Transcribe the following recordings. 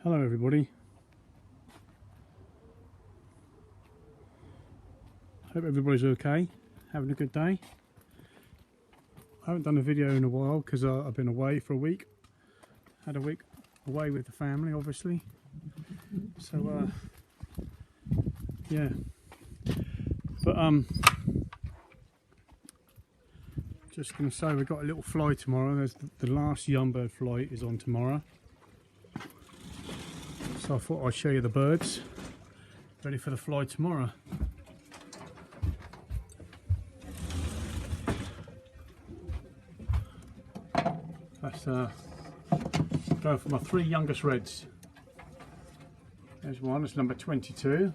Hello everybody. Hope everybody's okay, having a good day. I haven't done a video in a while because I've been away for a week. Had a week away with the family obviously. So yeah. But just going to say we've got a little fly tomorrow. There's the last young bird flight is on tomorrow. So I thought I'd show you the birds ready for the fly tomorrow. That's going for my three youngest reds. There's one, it's number 22.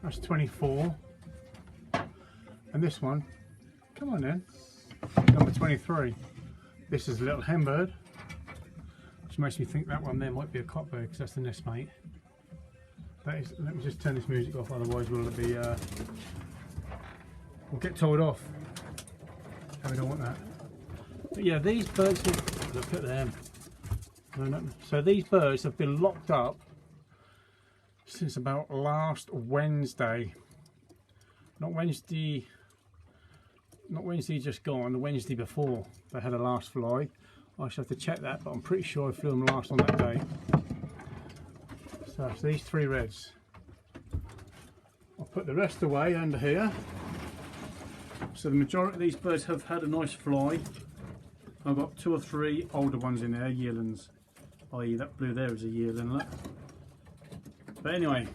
That's 24. And this one, come on then, number 23. This is a little hen bird, which makes me think that one there might be a cockbird because that's the nest mate. That is, let me just turn this music off, otherwise we'll get told off. And we don't want that. But yeah, these birds, look at them. So these birds have been locked up since about last Wednesday. Not Wednesday just gone, the Wednesday before they had a last fly. I should have to check that, but I'm pretty sure I flew them last on that day. So it's these three reds. I'll put the rest away under here. So the majority of these birds have had a nice fly. I've got two or three older ones in there, yearlings. I.e. that blue there is a yearling, look. But anyway,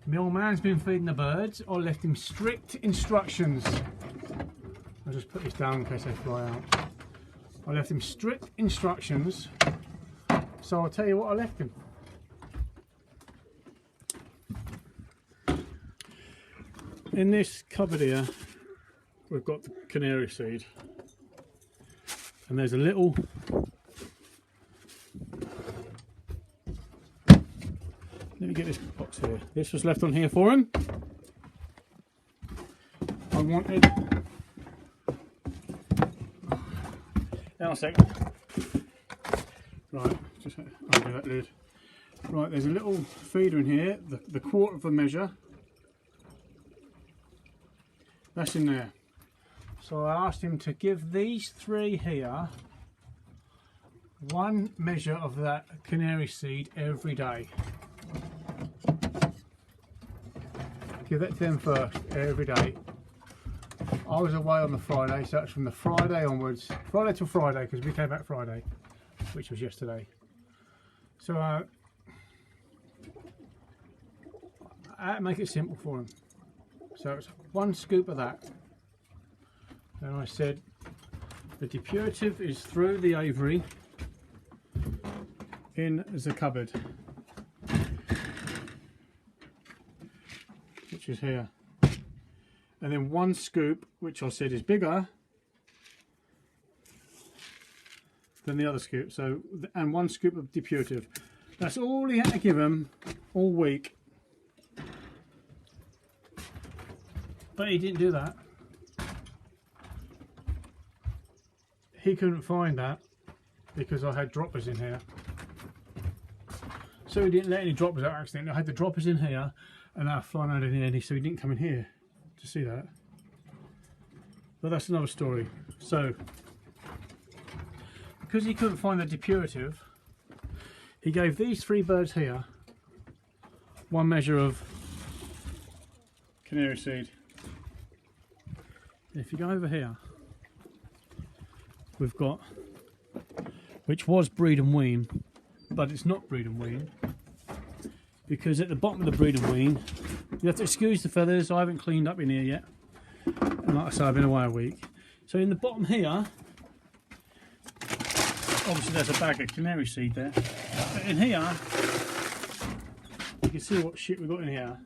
my old man's been feeding the birds. I left him strict instructions. I'll just put this down in case they fly out. I left him strict instructions. So I'll tell you what I left him. In this cupboard here, we've got the canary seed. And there's a little let me get this box here. This was left on here for him. I wanted. Hang on a second. Right, just undo that lid. Right, there's a little feeder in here, the quarter of a measure. That's in there. So I asked him to give these three here one measure of that canary seed every day. Give that to them first, every day. I was away on the Friday, so that's from the Friday onwards. Friday till Friday, because we came back Friday, which was yesterday. So I had to make it simple for them. So it's one scoop of that. And I said, the depurative is through the aviary in the cupboard, which is here. And then one scoop, which I said is bigger than the other scoop. So, and one scoop of depurative. That's all he had to give him all week. But he didn't do that. He couldn't find that because I had droppers in here. So he didn't let any droppers out accidentally. I had the droppers in here and I flying out in here, so he didn't come in here to see that. But that's another story. So, because he couldn't find the depurative, he gave these three birds here one measure of canary seed. If you go over here, we've got, which was breed and wean, but it's not breed and wean, because at the bottom of the breed and wean, you have to excuse the feathers. I haven't cleaned up in here yet, and like I say, I've been away a week. So in the bottom here, obviously there's a bag of canary seed there, but in here, you can see what shit we've got in here.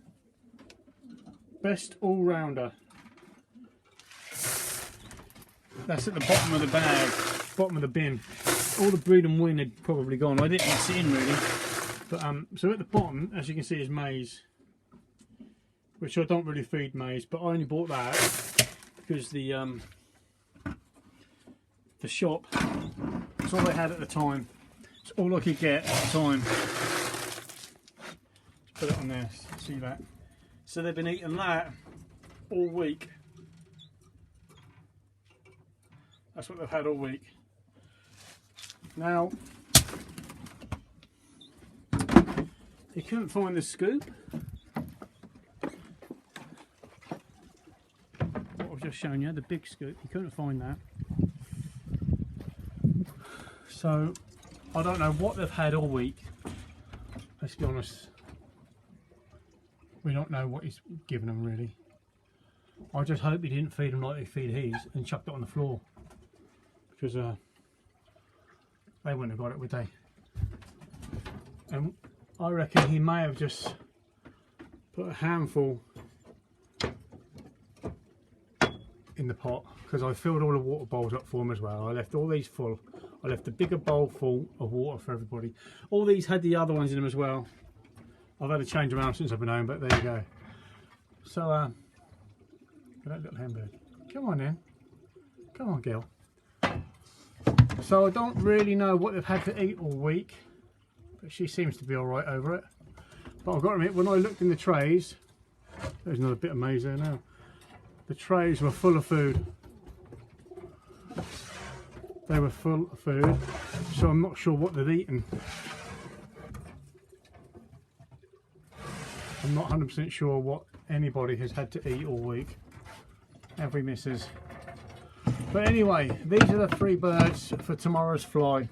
Best all-rounder. That's at the bottom of the bag, bottom of the bin. All the breed and wean had probably gone. I didn't mix it in really. But so at the bottom, as you can see, is maize, which I don't really feed maize, but I only bought that because the the shop. That's all they had at the time. It's all I could get at the time. Put it on there, see that. So they've been eating that all week. That's what they've had all week. Now, you couldn't find the scoop. What I've just shown you, the big scoop, you couldn't find that. So, I don't know what they've had all week. Let's be honest. We don't know what he's giving them really. I just hope he didn't feed them like they feed his and chucked it on the floor. Because they wouldn't have got it, would they? And I reckon he may have just put a handful in the pot, because I filled all the water bowls up for him as well. I left all these full. I left the bigger bowl full of water for everybody. All these had the other ones in them as well. I've had to change around since I've been home, but there you go. So, that little hen-bird. Come on then. Come on, Gil. So I don't really know what they've had to eat all week, but she seems to be all right over it. But I've got to admit, when I looked in the trays, there's another bit of maize there now. The trays were full of food. They were full of food, so I'm not sure what they've eaten. I'm not 100% sure what anybody has had to eat all week. Every missus. But anyway, these are the 3 birds for tomorrow's fly.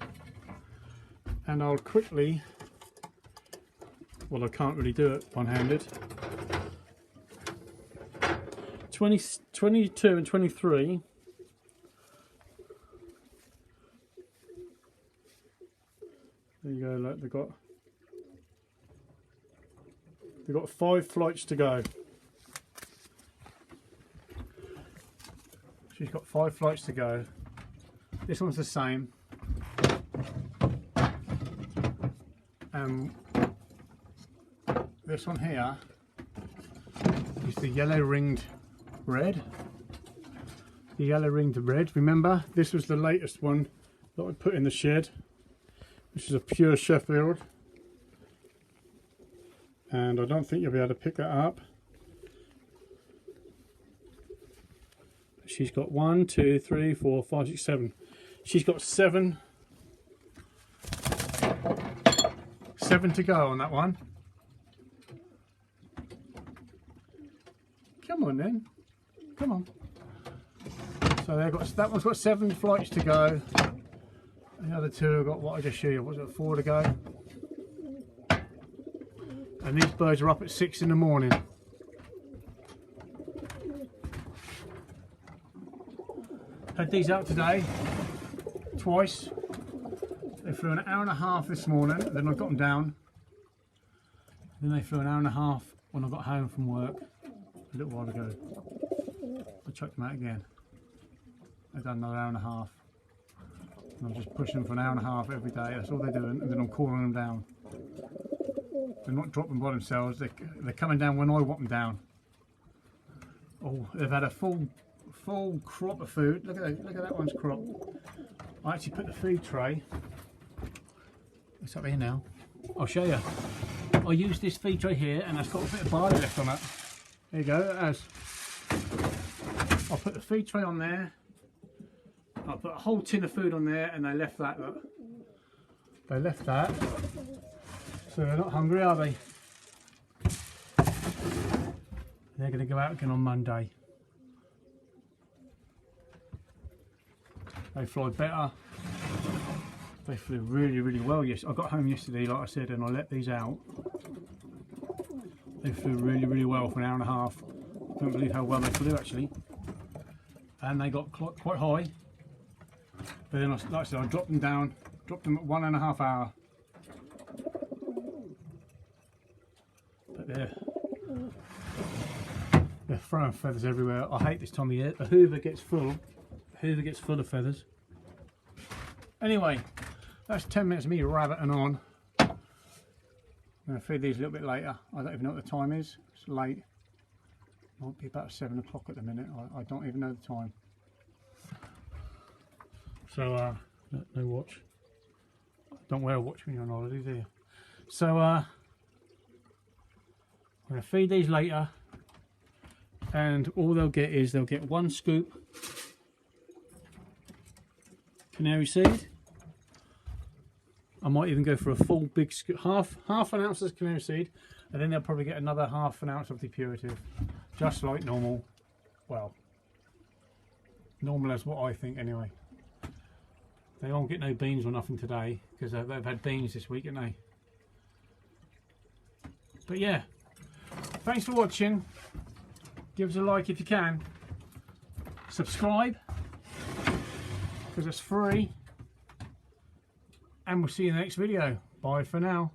And I'll quickly, well, I can't really do it one-handed. 22 and 23. There you go, look, they've got 5 flights to go. She's got 5 flights to go. This one's the same. This one here is the yellow ringed red. The yellow ringed red. Remember, this was the latest one that I put in the shed. This is a pure Sheffield. And I don't think you'll be able to pick that up. She's got 1, 2, 3, 4, 5, 6, 7. She's got 7 to go on that one. Come on then. Come on. So they've got, that one's got 7 flights to go. The other 2 have got what I just showed you. What's it, 4 to go? And these birds are up at 6 in the morning. Had these out today, twice. They flew an hour and a half this morning, then I got them down. Then they flew an hour and a half when I got home from work a little while ago. I chucked them out again. They've done another hour and a half. And I'm just pushing them for an hour and a half every day. That's all they're doing, and then I'm calling them down. They're not dropping by themselves. They're coming down when I want them down. Oh, they've had a full crop of food. Look at that one's crop. I actually put the food tray. It's up here now. I'll show you. I used this feed tray here, and it's got a bit of barley left on it. There you go. It has. I'll put the feed tray on there. I'll put a whole tin of food on there, and they left that. Look. They left that. So they're not hungry, are they? They're going to go out again on Monday. They fly better. They flew really, really well. Yes, I got home yesterday, like I said, and I let these out. They flew really, really well for an hour and a half. I couldn't believe how well they flew actually. And they got quite high. But then, like I said, I dropped them down, dropped them at 1.5 hours. But they're throwing feathers everywhere. I hate this time of year. The Hoover gets full. Of feathers. Anyway, that's 10 minutes of me rabbiting on. I'm going to feed these a little bit later. I don't even know what the time is. It's late. It might be about 7 o'clock at the minute. I don't even know the time. So no watch. Don't wear a watch when you're on holiday, do you? So I'm going to feed these later, and all they'll get is they'll get 1 scoop canary seed. I might even go for a full big scoop, half an ounce of canary seed, and then they'll probably get another half an ounce of depurative, just like normal. Well, normal as what I think anyway. They won't get no beans or nothing today because they've had beans this week, haven't they? But yeah, thanks for watching. Give us a like if you can. Subscribe because it's free. And we'll see you in the next video. Bye for now.